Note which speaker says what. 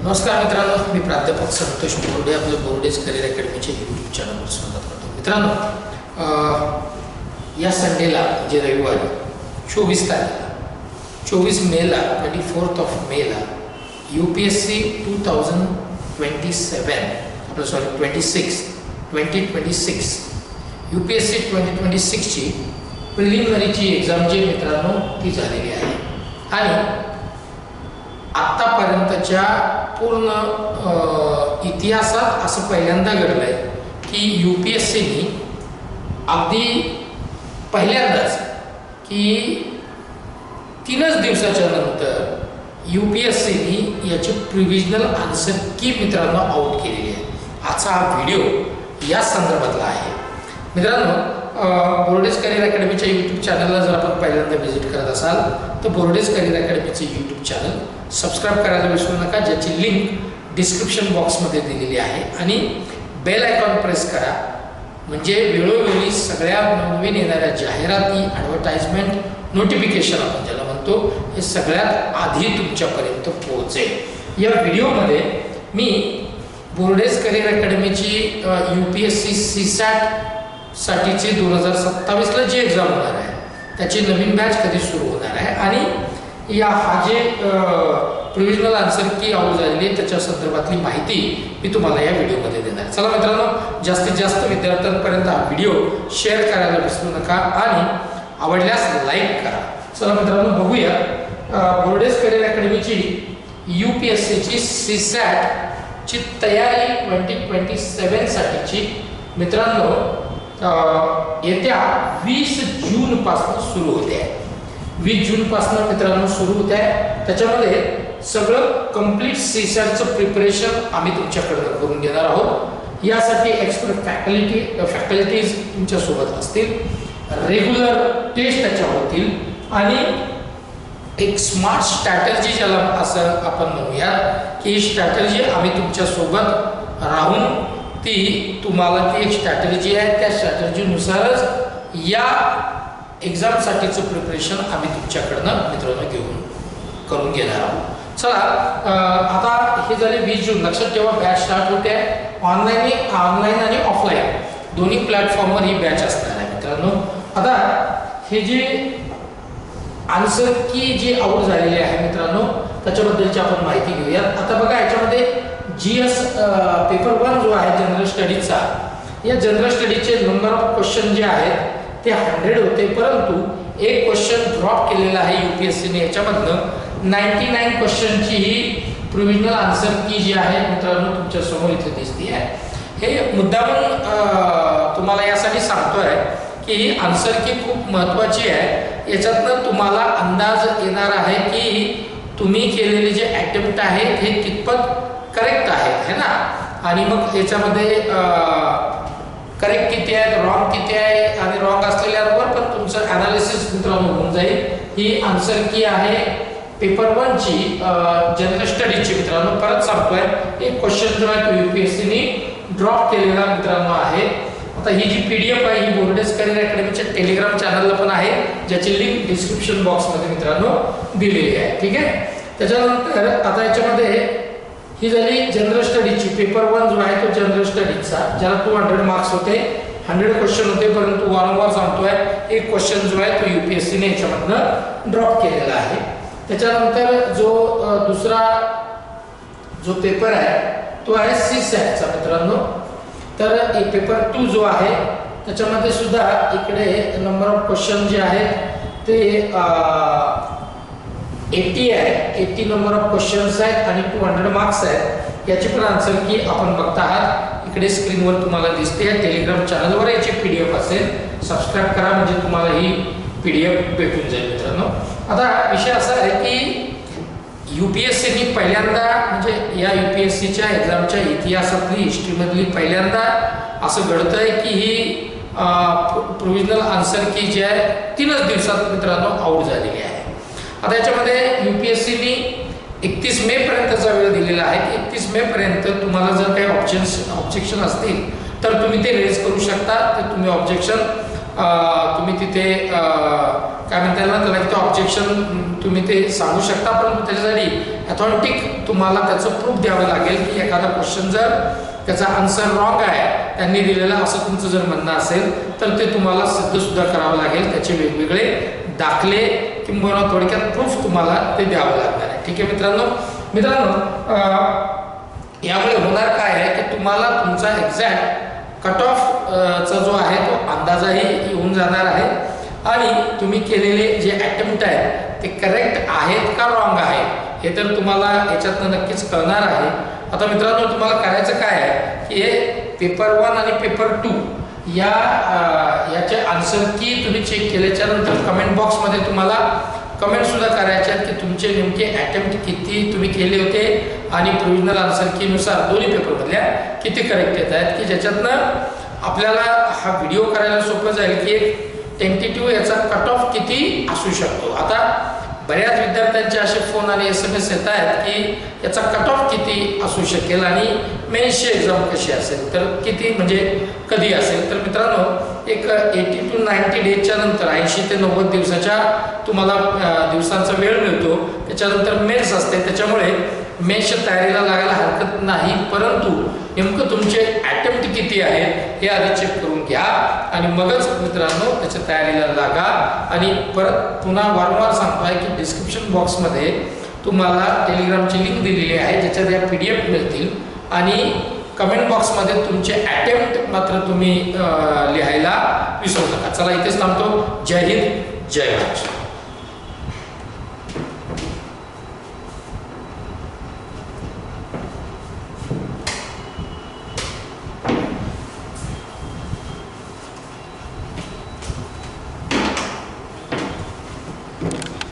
Speaker 1: नमस्कार मित्रांनो, मी प्राध्यापक संतोष बोर्डे आपल्या बोर्डेज करिअर अकॅडमीच्या यूट्यूब चॅनलवर स्वागत करतो. मित्रांनो, या संडेला म्हणजे रविवारी 24 मेला 24 मेला UPSC 2026 UPSC 2026 ची प्रिलिमिनरीची एक्झाम जी मित्रांनो ती झालेली आहे आणि आतापर्यंतच्या पूर्ण इतिहासात असं पहिल्यांदा घडलंय की UPSCनी अगदी पहिल्यांदाच की 3च दिवसाच्या नंतर UPSCनी याची प्रोविजनल आन्सर की मित्रांनो आउट केलेली आहे. आजचा हा व्हिडिओ या संदर्भातला आहे. मित्रांनो, बोर्डेज करिअर अकॅडमीच्या यूट्यूब चॅनलला जर आपण पहिल्यांदा व्हिजिट करत असाल तर बोर्डेज करिअर अकॅडमीचे यूट्यूब चॅनल सबस्क्राईब करायला विसरू नका, ज्याची लिंक डिस्क्रिप्शन बॉक्समध्ये दिलेली आहे आणि बेल आयकॉन प्रेस करा, म्हणजे वेळोवेळी सगळ्या नवीन येणाऱ्या जाहिराती, ॲडव्हर्टाइजमेंट, नोटिफिकेशन आपण ज्याला म्हणतो, हे सगळ्यात आधी तुमच्यापर्यंत पोहोचेल. या व्हिडिओमध्ये मी बोर्डेज करिअर अकॅडमीची UPSC CSAT साठीची 2027ला जी एक्झाम होणार आहे त्याची नवीन बॅच कधी सुरू होणार आहे आणि हा जे प्रोविजनल आन्सर की आउट झालेली आहे त्याच्या संदर्भातली माहिती मी तुम्हाला या व्हिडिओमध्ये देणार आहे. चला मित्रांनो, जास्तीत जास्त विद्यार्थ्यांपर्यंत हा व्हिडिओ शेअर करायला विसरू नका आणि आवडल्यास लाईक करा. चला मित्रांनो, बघूया बोर्डेज करिअर अकॅडमीची UPSCची CSAT ची तयारी 2027 साठीची मित्रांनो येत्या 20 जून पासून सुरू होते आहे. 20 जून पासून मित्रांनो सुरू होत आहे. त्याच्यामध्ये सगळं कंप्लीट CSATचं प्रिपरेशन आम्ही तुमच्याकडनं करून घेणार आहोत. यासाठी एक्सपर्ट फॅकल्टीज तुमच्यासोबत असतील, रेग्युलर टेस्ट त्याच्या होतील आणि एक स्मार्ट स्ट्रॅटर्जी ज्याला असं आपण म्हणूया की ही स्ट्रॅटर्जी आम्ही तुमच्यासोबत राहून ती तुम्हाला ती एक स्ट्रॅटर्जी आहे, त्या स्ट्रॅटर्जीनुसारच या एक्झामसाठीचं प्रिपरेशन आम्ही तुमच्याकडनं मित्रांनो करून घेणार आहोत. चला, आता हे झाले 20 जून. लक्षात ठेवा, बॅच स्टार्ट होते आहे. ऑनलाईन आणि ऑफलाईन दोन्ही प्लॅटफॉर्मवर ही बॅच असणार आहे मित्रांनो. आता हे जे आन्सर की जी आउट झालेली आहे मित्रांनो त्याच्याबद्दलची आपण माहिती घेऊया. आता बघा, याच्यामध्ये GS पेपर 1 जो आहे जनरल स्टडीजचा, या जनरल स्टडीजचे नंबर ऑफ क्वेश्चन जे आहेत ते 100 होते, परंतु एक क्वेश्चन ड्रॉप केलेला आहे UPSCने. याच्यामधनं 99 क्वेश्चनची ही प्रोविजनल आन्सर की जी आहे मित्रांनो तुमच्या समोर इथे दिसते आहे. हे मुद्दामून तुम्हाला यासाठी सांगतोय की ही आन्सर की खूप महत्त्वाची आहे. याच्यातनं तुम्हाला अंदाज येणार आहे की तुम्ही केलेले जे अटेम्प्ट आहेत हे कितपत करेक्ट आहेत, है ना. आणि मग याच्यामध्ये करेक्ट किती आहेत, रॉंग किती आहे आणि रॉंग असलेल्यावर पण तुमचं ॲनालिसिस मित्रांनो होऊन जाईल. ही आन्सर की आहे पेपर 1 ची जनरल स्टडीजची मित्रांनो. परत सांगतोय, एक क्वेश्चन जो आहे तो UPSCने ड्रॉप केलेला मित्रांनो आहे. आता ही जी PDF आहे ही बोर्डेज करिअर अकॅडमीच्या टेलिग्राम चॅनलला पण आहे, ज्याची लिंक डिस्क्रिप्शन बॉक्समध्ये मित्रांनो दिलेली आहे. ठीक आहे. त्याच्यानंतर आता याच्यामध्ये ही झाली जनरल स्टडीजची पेपर 1 जो आहे तो जनरल स्टडीजचा, ज्याला 200 मार्क्स होते, 100 क्वेश्चन होते, परंतु वारंवार सांगतोय एक क्वेश्चन जो आहे तो UPSCने याच्यामधनं ड्रॉप केलेला आहे. त्याच्यानंतर जो दुसरा जो पेपर आहे तो आहे CSATचा मित्रांनो. तर पेपर 2 जो आहे त्याच्यामध्ये सुद्धा इकडे नंबर ऑफ क्वेश्चन जे आहेत ते 80 आहे. 80 नंबर ऑफ क्वेश्चन्स आहेत आणि 200 मार्क्स आहेत. याची पण आन्सर की आपण बघता आहात इकडे स्क्रीनवर तुम्हाला दिसते. टेलिग्राम चॅनलवर याची PDF असेल, सबस्क्राईब करा म्हणजे तुम्हाला ही PDF भेटून जाईल मित्रांनो. आता विषय असा आहे की UPSCने पहिल्यांदा म्हणजे या UPSCच्या एक्झामच्या इतिहासातली हिस्ट्रीमधली पहिल्यांदा असं घडतंय की ही प्रोविजनल आन्सर की जी आहे 3च दिवसात मित्रांनो आउट झालेली आहे. आता याच्यामध्ये UPSCने 31 मे पर्यंतचा वेळ दिलेला आहे. 31 मे पर्यंत तुम्हाला जर काही ऑब्जेक्शन असतील तर तुम्ही ते रेज करू शकता. ते तुम्ही ऑब्जेक्शन तुम्ही तिथे काय म्हणता येईल ना त्याला की ऑब्जेक्शन तुम्ही ते सांगू शकता, परंतु त्याच्यासाठी ऑथेंटिक तुम्हाला त्याचं प्रूफ द्यावं लागेल की एखादा क्वेश्चन जर त्याचा आन्सर रॉंग आहे त्यांनी दिलेला असं तुमचं जर म्हणणं असेल तर ते तुम्हाला सिद्धसुद्धा करावं लागेल, त्याचे वेगवेगळे दाखले किंवा थोडक्यात प्रूफ तुम्हाला ते द्यावं लागणार आहे. ठीक आहे मित्रांनो, यामुळे होणार काय आहे की तुम्हाला तुमचा एक्झॅक्ट कट ऑफ चा जो आहे तो अंदाजाही येऊन जाणार आहे आणि तुम्ही केलेले जे अटेम्प्ट आहेत ते करेक्ट आहेत का रॉंग आहे हे तर तुम्हाला याच्यातनं नक्कीच कळणार आहे. आता मित्रांनो, तुम्हाला करायचं काय आहे की हे पेपर 1 आणि पेपर 2 याचे आन्सर की तुम्ही चेक केल्याच्या नंतर कमेंट बॉक्समध्ये तुम्हाला कमेंट सुद्धा करायचे आहेत की तुमचे नेमके अटेम्प्ट किती तुम्ही केले होते आणि प्रोविजनल आन्सर कीनुसार दोन्ही पेपरमधल्या किती करेक्ट येत आहेत, की ज्याच्यातनं आपल्याला हा व्हिडिओ करायला सोपं जाईल की एक टेंटेटिव्ह याचा कट ऑफ किती असू शकतो. आता बऱ्याच विद्यार्थ्यांचे असे फोन आणि SMS येत आहेत की याचा कट ऑफ किती असू शकेल आणि मेन्सची एक्झाम कशी असेल, तर किती म्हणजे कधी असेल. तर मित्रांनो, एक 80 to 90 डेजच्या नंतर 80 ते 90 दिवसाच्या तुम्हाला दिवसांचा वेळ मिळतो. त्याच्यानंतर मेन्स असते, त्याच्यामुळे मेन्सच्या तयारीला लागायला हरकत नाही, परंतु नेमकं तुमचे अटेम्प्ट किती आहेत हे आधी चेक करून घ्या आणि मगच मित्रांनो त्याच्या तयारीला लागा. आणि परत पुन्हा वारंवार सांगतोय की डिस्क्रिप्शन बॉक्समध्ये तुम्हाला टेलिग्रामची लिंक दिलेली आहे ज्याच्यात या PDF मिळतील आणि कमेंट बॉक्समध्ये तुमचे अटेम्प्ट मात्र तुम्ही लिहायला विसरू नका. चला इथेच थांबतो. जय हिंद, जय महाराष्ट्र.